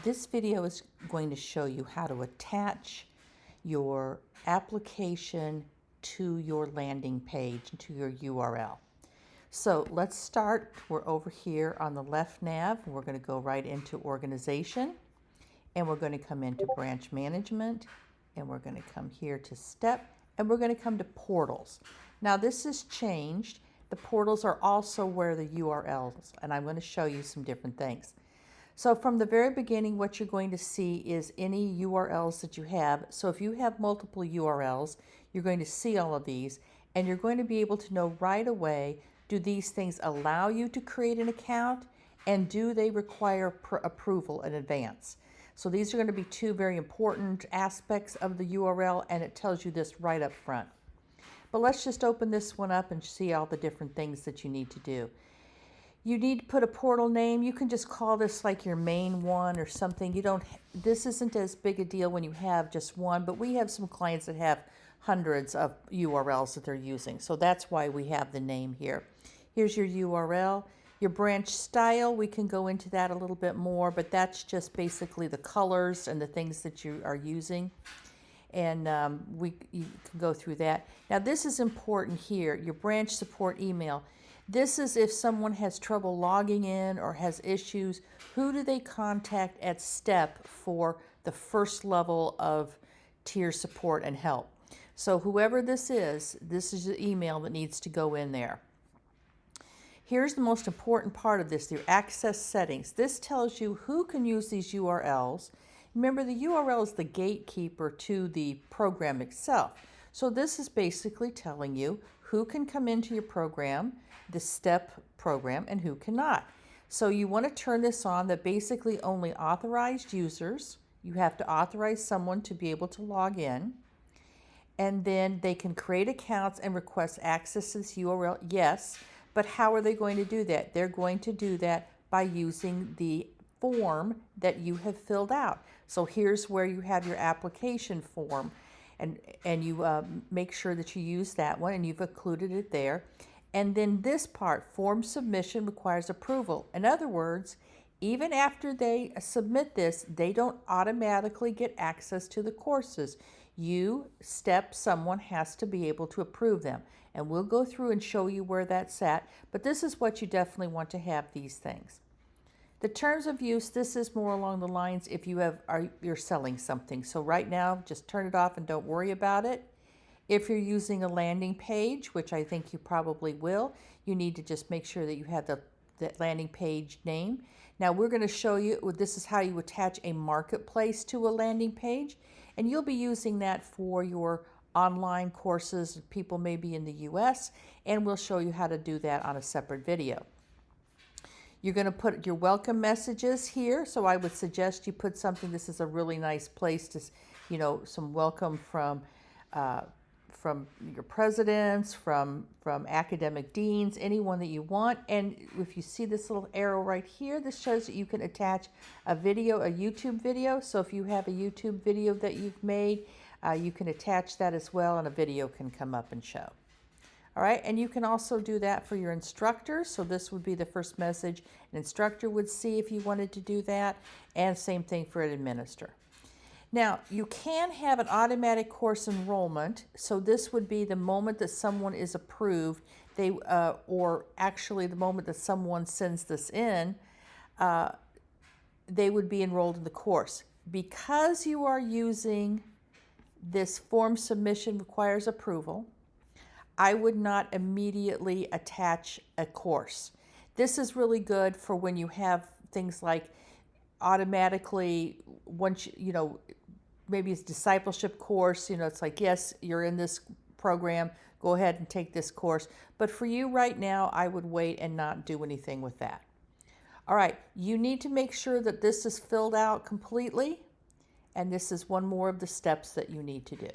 This video is going to show you how to attach your application to your landing page, to your URL. So let's start. We're over here on the left nav. We're going to go right into organization, and we're going to come into branch management, and we're going to come here to step, and we're going to come to portals. Now this has changed. The portals are also where the URLs, and I'm going to show you some different things. So from the very beginning, what you're going to see is any URLs that you have. So if you have multiple URLs, you're going to see all of these, and you're going to be able to know right away, do these things allow you to create an account, and do they require approval in advance? So these are going to be two very important aspects of the URL, and it tells you this right up front. But let's just open this one up and see all the different things that you need to do. You need to put a portal name. You can just call this like your main one or something. This isn't as big a deal when you have just one, but we have some clients that have hundreds of URLs that they're using. So that's why we have the name here. Here's your URL. Your branch style, we can go into that a little bit more, but that's just basically the colors and the things that you are using. And you can go through that. Now this is important here, your branch support email. This is if someone has trouble logging in or has issues, who do they contact at STEP for the first level of tier support and help? So whoever this is the email that needs to go in there. Here's the most important part of this, your access settings. This tells you who can use these URLs. Remember, the URL is the gatekeeper to the program itself. So this is basically telling you who can come into your program, the STEP program, and who cannot. So you want to turn this on that basically only authorized users. You have to authorize someone to be able to log in. And then they can create accounts and request access to this URL. Yes, but how are they going to do that? They're going to do that by using the form that you have filled out. So here's where you have your application form, and you make sure that you use that one, and you've included it there. And then this part, form submission requires approval. In other words, even after they submit this, they don't automatically get access to the courses. Someone has to be able to approve them. And we'll go through and show you where that's at, but this is what you definitely want to have, these things. The terms of use, this is more along the lines if you're selling something. So right now, just turn it off and don't worry about it. If you're using a landing page, which I think you probably will, you need to just make sure that you have the landing page name. Now we're going to show you, this is how you attach a marketplace to a landing page, and you'll be using that for your online courses, people maybe in the US, and we'll show you how to do that on a separate video. You're going to put your welcome messages here, so I would suggest you put something. This is a really nice place to, some welcome from your presidents, from academic deans, anyone that you want. And if you see this little arrow right here, this shows that you can attach a video, a YouTube video. So if you have a YouTube video that you've made, you can attach that as well, and a video can come up and show. All right, and you can also do that for your instructor. So this would be the first message an instructor would see if you wanted to do that, and same thing for an administrator. Now, you can have an automatic course enrollment. So this would be the moment that someone is approved, or actually the moment that someone sends this in, they would be enrolled in the course. Because you are using this form submission requires approval, I would not immediately attach a course. This is really good for when you have things like automatically, once maybe it's discipleship course, it's like, yes, you're in this program, go ahead and take this course. But for you right now, I would wait and not do anything with that. All right, you need to make sure that this is filled out completely, and this is one more of the steps that you need to do.